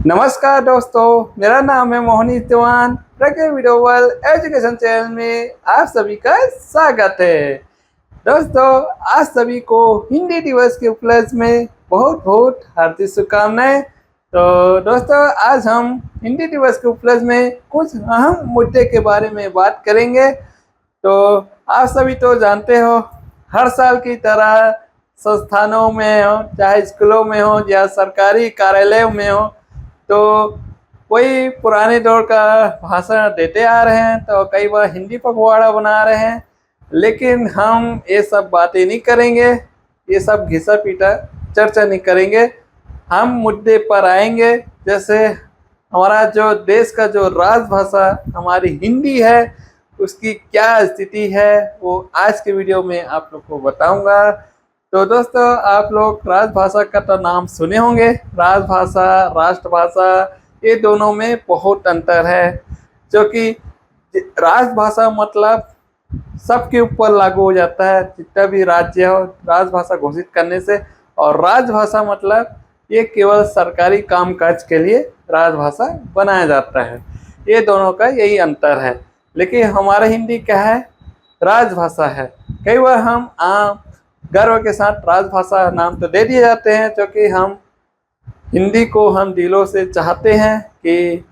नमस्कार दोस्तों, मेरा नाम है मोहनी चौहान। प्रज्ञा वीडियोवल एजुकेशन चैनल में आप सभी का स्वागत है। दोस्तों, आज सभी को हिंदी दिवस के उपलक्ष्य में बहुत बहुत हार्दिक शुभकामनाएं। तो दोस्तों, आज हम हिंदी दिवस के उपलक्ष्य में कुछ अहम मुद्दे के बारे में बात करेंगे। तो आप सभी तो जानते हो, हर साल की तरह संस्थानों में हो, चाहे स्कूलों में हो या सरकारी कार्यालयों में हो, तो कोई पुराने दौर का भाषण देते आ रहे हैं, तो कई बार हिंदी पखवाड़ा बना रहे हैं। लेकिन हम ये सब बातें नहीं करेंगे, ये सब घिसा पीटा चर्चा नहीं करेंगे। हम मुद्दे पर आएंगे, जैसे हमारा जो देश का जो राजभाषा हमारी हिंदी है, उसकी क्या स्थिति है, वो आज के वीडियो में आप लोग को बताऊंगा। तो दोस्तों, आप लोग राजभाषा का तो नाम सुने होंगे। राजभाषा, राष्ट्रभाषा, ये दोनों में बहुत अंतर है। जो कि राजभाषा मतलब सबके ऊपर लागू हो जाता है, जितना भी राज्य हो राजभाषा घोषित करने से। और राजभाषा मतलब ये केवल सरकारी कामकाज के लिए राजभाषा बनाया जाता है। ये दोनों का यही अंतर है। लेकिन हमारा हिंदी क्या है? राजभाषा है। कई बार हम आम गर्व के साथ राजभाषा नाम तो दे दिए जाते हैं, क्योंकि हम हिंदी को हम दिलों से चाहते हैं कि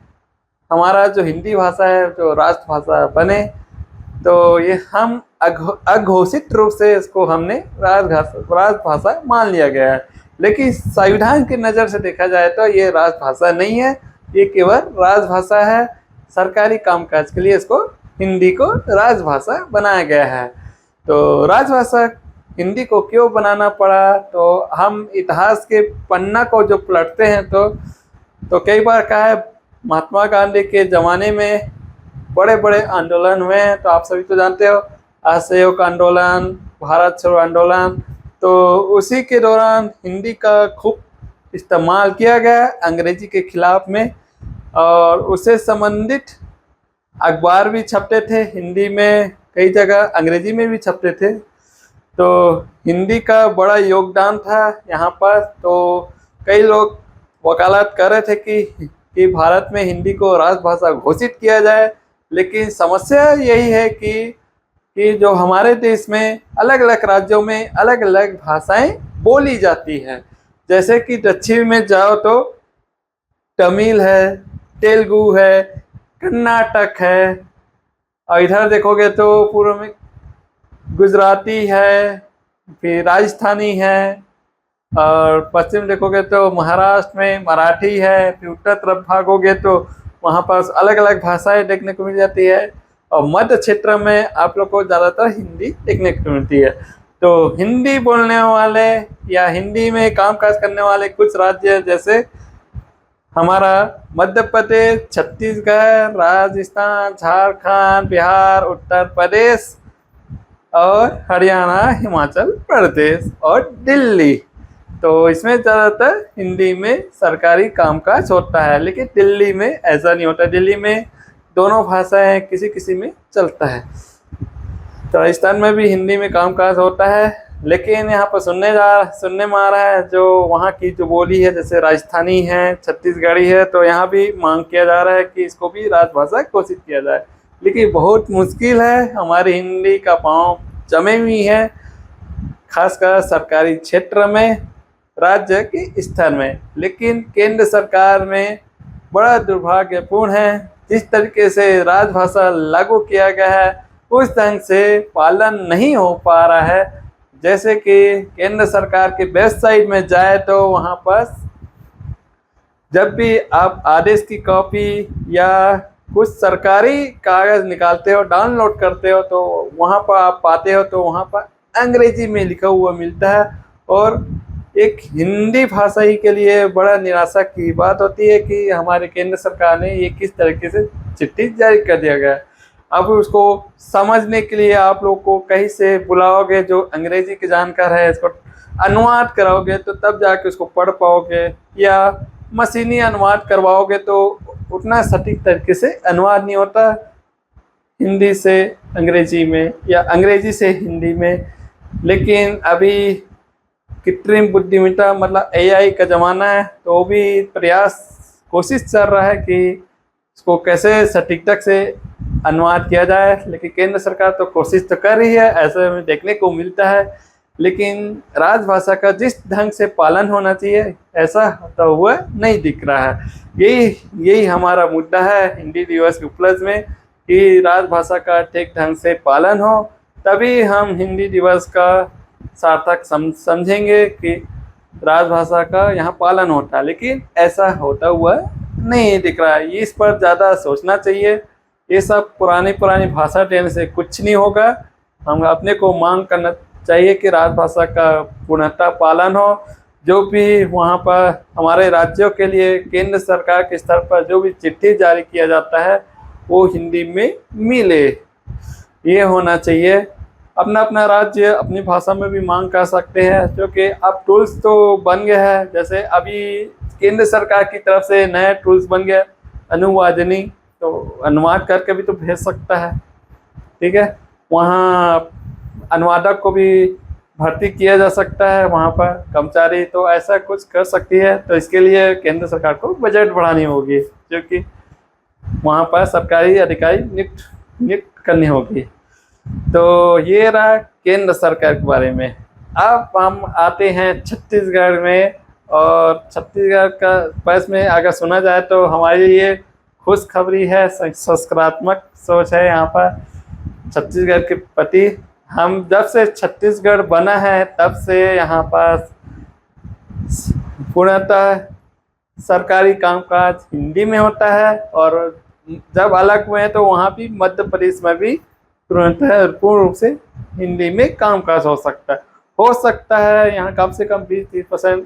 हमारा जो हिंदी भाषा है जो राष्ट्रभाषा बने। तो ये हम अघोषित रूप से इसको हमने राजभाषा मान लिया गया है। लेकिन संविधान की नज़र से देखा जाए तो ये राजभाषा नहीं है, ये केवल राजभाषा है। सरकारी कामकाज के लिए इसको हिंदी को राजभाषा बनाया गया है। तो राजभाषा हिंदी को क्यों बनाना पड़ा? तो हम इतिहास के पन्ना को जो पलटते हैं तो कई बार क्या है, महात्मा गांधी के ज़माने में बड़े बड़े आंदोलन हुए हैं। तो आप सभी तो जानते हो, असहयोग आंदोलन, भारत छोड़ो आंदोलन। तो उसी के दौरान हिंदी का खूब इस्तेमाल किया गया अंग्रेजी के खिलाफ में, और उससे संबंधित अखबार भी छपते थे हिंदी में, कई जगह अंग्रेजी में भी छपते थे। तो हिंदी का बड़ा योगदान था यहाँ पर। तो कई लोग वकालत कर रहे थे कि भारत में हिंदी को राजभाषा घोषित किया जाए। लेकिन समस्या यही है कि जो हमारे देश में अलग अलग राज्यों में अलग अलग भाषाएं बोली जाती हैं। जैसे कि दक्षिण में जाओ तो तमिल है, तेलुगु है, कर्नाटक है, और इधर देखोगे तो पूर्व में गुजराती है, फिर राजस्थानी है, और पश्चिम देखोगे तो महाराष्ट्र में मराठी है। फिर उत्तर तरफ भागोगे तो वहाँ पर अलग अलग भाषाएं देखने को मिल जाती है। और मध्य क्षेत्र में आप लोग को ज़्यादातर हिंदी देखने को मिलती है। तो हिंदी बोलने वाले या हिंदी में कामकाज करने वाले कुछ राज्य जैसे हमारा मध्य प्रदेश, छत्तीसगढ़, राजस्थान, झारखंड, बिहार, उत्तर प्रदेश और हरियाणा, हिमाचल प्रदेश और दिल्ली। तो इसमें ज़्यादातर हिंदी में सरकारी कामकाज होता है। लेकिन दिल्ली में ऐसा नहीं होता। दिल्ली में दोनों भाषाएं किसी किसी में चलता है। तो राजस्थान में भी हिंदी में कामकाज होता है। लेकिन यहाँ पर सुनने में आ रहा है जो वहाँ की जो बोली है, जैसे राजस्थानी है, छत्तीसगढ़ी है, तो यहाँ भी मांग किया जा रहा है कि इसको भी राजभाषा घोषित किया जाए। लेकिन बहुत मुश्किल है, हमारी हिंदी का पाँव जमे हुई है, खासकर सरकारी क्षेत्र में, राज्य के स्तर में। लेकिन केंद्र सरकार में बड़ा दुर्भाग्यपूर्ण है, जिस तरीके से राजभाषा लागू किया गया है उस ढंग से पालन नहीं हो पा रहा है। जैसे कि केंद्र सरकार के वेबसाइट में जाए तो वहाँ पर जब भी आप आदेश की कॉपी या कुछ सरकारी कागज़ निकालते हो, डाउनलोड करते हो, तो वहाँ पर आप पाते हो तो वहाँ पर अंग्रेजी में लिखा हुआ मिलता है। और एक हिंदी भाषाई के लिए बड़ा निराशा की बात होती है कि हमारे केंद्र सरकार ने ये किस तरीके से चिट्ठी जारी कर दिया गया है। अब उसको समझने के लिए आप लोग को कहीं से बुलाओगे जो अंग्रेजी के जानकार है, इसको अनुवाद कराओगे तो तब जाके उसको पढ़ पाओगे, या मशीनी अनुवाद करवाओगे तो उतना सटीक तरीके से अनुवाद नहीं होता हिंदी से अंग्रेजी में या अंग्रेजी से हिंदी में। लेकिन अभी कृत्रिम बुद्धिमत्ता मतलब एआई का ज़माना है, तो वो भी प्रयास कोशिश चल रहा है कि इसको कैसे सटीकता से अनुवाद किया जाए, लेकिन केंद्र सरकार तो कोशिश तो कर रही है, ऐसे में देखने को मिलता है। लेकिन राजभाषा का जिस ढंग से पालन होना चाहिए ऐसा होता हुआ नहीं दिख रहा है। यही हमारा मुद्दा है हिंदी दिवस के उपलक्ष्य में कि राजभाषा का ठीक ढंग से पालन हो, तभी हम हिंदी दिवस का सार्थक समझेंगे कि राजभाषा का यहाँ पालन होता है। लेकिन ऐसा होता हुआ नहीं दिख रहा है, इस पर ज़्यादा सोचना चाहिए। ये सब पुरानी भाषा देने से कुछ नहीं होगा। हम अपने को मांग करना चाहिए कि राजभाषा का पूर्णतः पालन हो। जो भी वहाँ पर हमारे राज्यों के लिए केंद्र सरकार के स्तर पर जो भी चिट्ठी जारी किया जाता है वो हिंदी में मिले, ये होना चाहिए। अपना अपना राज्य अपनी भाषा में भी मांग कर सकते हैं, क्योंकि अब टूल्स तो बन गए हैं। जैसे अभी केंद्र सरकार की तरफ से नए टूल्स बन गए अनुवादिनी, तो अनुवाद करके भी तो भेज सकता है, ठीक है। वहाँ अनुवादक को भी भर्ती किया जा सकता है, वहाँ पर कर्मचारी, तो ऐसा कुछ कर सकती है। तो इसके लिए केंद्र सरकार को बजट बढ़ानी होगी, क्योंकि वहाँ पर सरकारी अधिकारी नियुक्त करनी होगी। तो ये रहा केंद्र सरकार के बारे में। अब हम आते हैं छत्तीसगढ़ में, और छत्तीसगढ़ का पास में अगर सुना जाए तो हमारे लिए खुशखबरी है, सकारात्मक सोच है यहाँ पर छत्तीसगढ़ के प्रति। हम जब से छत्तीसगढ़ बना है तब से यहाँ पर पूर्णतः सरकारी कामकाज हिंदी में होता है, और जब अलग हुए हैं तो वहाँ भी मध्य प्रदेश में भी पूर्ण रूप से हिंदी में कामकाज हो सकता है। यहाँ कम से कम 20-30%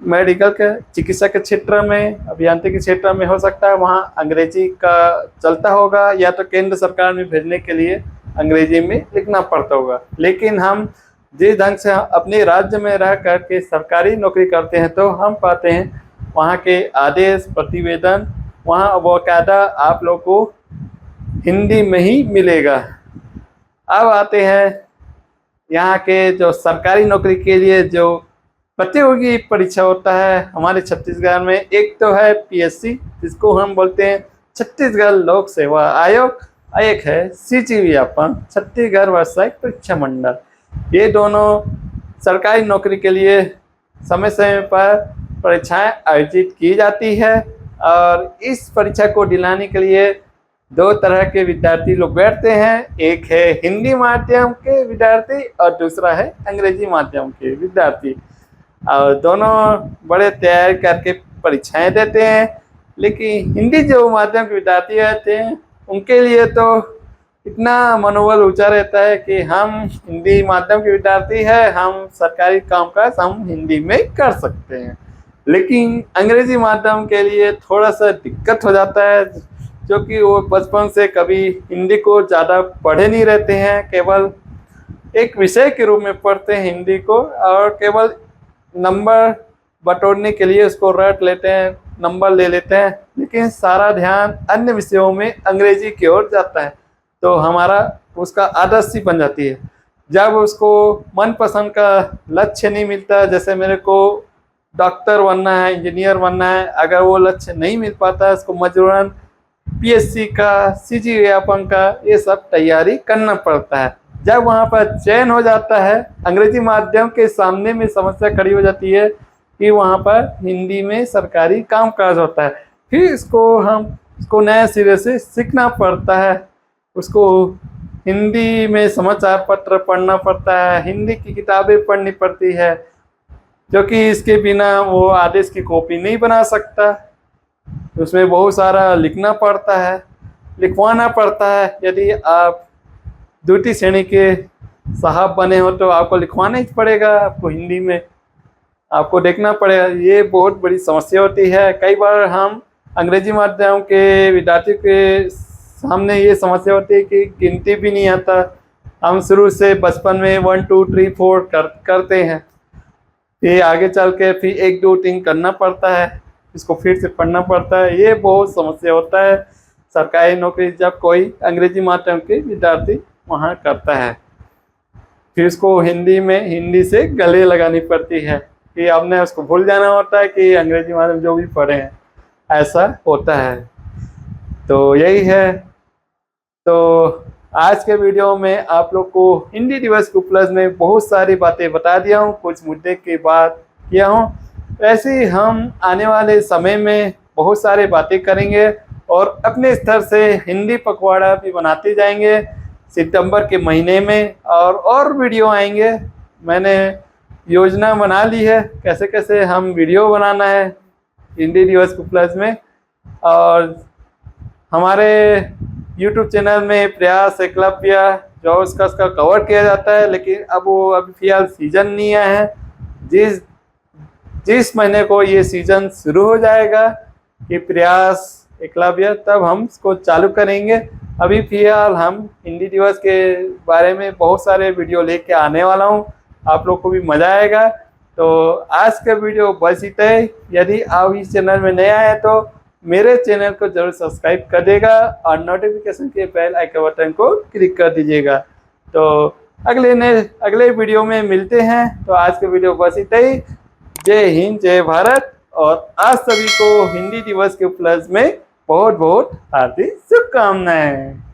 मेडिकल के चिकित्सा के क्षेत्र में, अभियांत्रिकी के क्षेत्र में हो सकता है, वहाँ अंग्रेजी का चलता होगा, या तो केंद्र सरकार में भेजने के लिए अंग्रेजी में लिखना पड़ता होगा। लेकिन हम जिस ढंग से अपने राज्य में रह करके सरकारी नौकरी करते हैं तो हम पाते हैं वहाँ के आदेश प्रतिवेदन वहाँ बाकायदा आप लोग को हिंदी में ही मिलेगा। अब आते हैं यहाँ के जो सरकारी नौकरी के लिए जो प्रतियोगी परीक्षा होता है हमारे छत्तीसगढ़ में। एक तो है पीएससी, जिसको हम बोलते हैं छत्तीसगढ़ लोक सेवा आयोग, एक है CGV छत्तीसगढ़ व्यावसायिक परीक्षा मंडल। ये दोनों सरकारी नौकरी के लिए समय समय पर परीक्षाएं आयोजित की जाती है, और इस परीक्षा को दिलाने के लिए दो तरह के विद्यार्थी लोग बैठते हैं। एक है हिंदी माध्यम के विद्यार्थी और दूसरा है अंग्रेजी माध्यम के विद्यार्थी, और दोनों बड़े तैयारी करके परीक्षाएं देते हैं। लेकिन हिंदी जो माध्यम के विद्यार्थी रहते हैं उनके लिए तो इतना मनोबल ऊंचा रहता है कि हम हिंदी माध्यम के विद्यार्थी हैं, हम सरकारी कामकाज हम हिंदी में कर सकते हैं। लेकिन अंग्रेजी माध्यम के लिए थोड़ा सा दिक्कत हो जाता है, क्योंकि वो बचपन से कभी हिंदी को ज़्यादा पढ़े नहीं रहते हैं, केवल एक विषय के रूप में पढ़ते हैं हिंदी को, और केवल नंबर बटोरने के लिए उसको रट लेते हैं, नंबर ले लेते हैं। लेकिन सारा ध्यान अन्य विषयों में अंग्रेजी की ओर जाता है, तो हमारा उसका आदत सी बन जाती है। जब उसको मनपसंद का लक्ष्य नहीं मिलता, जैसे मेरे को डॉक्टर बनना है, इंजीनियर बनना है, अगर वो लक्ष्य नहीं मिल पाता है उसको मजबूरन पीएससी का, CGV का ये सब तैयारी करना पड़ता है। जब वहाँ पर चयन हो जाता है, अंग्रेजी माध्यम के सामने में समस्या खड़ी हो जाती है कि वहाँ पर हिंदी में सरकारी कामकाज होता है। फिर इसको नए सिरे से सीखना पड़ता है, उसको हिंदी में समाचार पत्र पढ़ना पड़ता है, हिंदी की किताबें पढ़नी पड़ती है, क्योंकि इसके बिना वो आदेश की कॉपी नहीं बना सकता। उसमें बहुत सारा लिखना पड़ता है, लिखवाना पड़ता है। यदि आप द्वितीय श्रेणी के साहब बने हो तो आपको लिखवाना ही पड़ेगा, आपको हिंदी में आपको देखना पड़ेगा। ये बहुत बड़ी समस्या होती है। कई बार हम अंग्रेजी माध्यम के विद्यार्थियों के सामने ये समस्या होती है कि गिनती भी नहीं आता। हम शुरू से बचपन में 1 2 3 4 करते हैं, फिर आगे चल के फिर 1 2 3 करना पड़ता है, इसको फिर से पढ़ना पड़ता है। ये बहुत समस्या होता है सरकारी नौकरी जब कोई अंग्रेजी माध्यम के विद्यार्थी वहाँ करता है। फिर इसको हिंदी से गले लगानी पड़ती है कि आपने उसको भूल जाना होता है कि अंग्रेजी माध्यम जो भी पढ़े हैं। ऐसा होता है। तो यही है। तो आज के वीडियो में आप लोग को हिंदी दिवस के उपलक्ष्य में बहुत सारी बातें बता दिया हूँ, कुछ मुद्दे की बात किया हूँ। ऐसे ही हम आने वाले समय में बहुत सारी बातें करेंगे और अपने स्तर से हिंदी पखवाड़ा भी बनाते जाएंगे सितंबर के महीने में, और वीडियो आएंगे। मैंने योजना बना ली है कैसे कैसे हम वीडियो बनाना है हिंदी दिवस के उपलक्ष्य में। और हमारे YouTube चैनल में प्रयास एकलव्य जो उसका कवर किया जाता है, लेकिन अब वो अभी फिलहाल सीजन नहीं आया है। जिस जिस महीने को ये सीजन शुरू हो जाएगा कि प्रयास एकलव्य, तब हम इसको चालू करेंगे। अभी फिलहाल हम हिंदी दिवस के बारे में बहुत सारे वीडियो लेके आने वाला हूँ, आप लोग को भी मज़ा आएगा। तो आज का वीडियो बस इतना ही। यदि आप इस चैनल में नए आए तो मेरे चैनल को जरूर सब्सक्राइब कर देगा और नोटिफिकेशन के बेल आइकन बटन को क्लिक कर दीजिएगा। तो अगले वीडियो में मिलते हैं। तो आज के वीडियो बस इतना ही। जय हिंद, जय भारत, और आज सभी को हिंदी दिवस के उपलक्ष्य में बहुत बहुत हार्दिक शुभकामनाएं।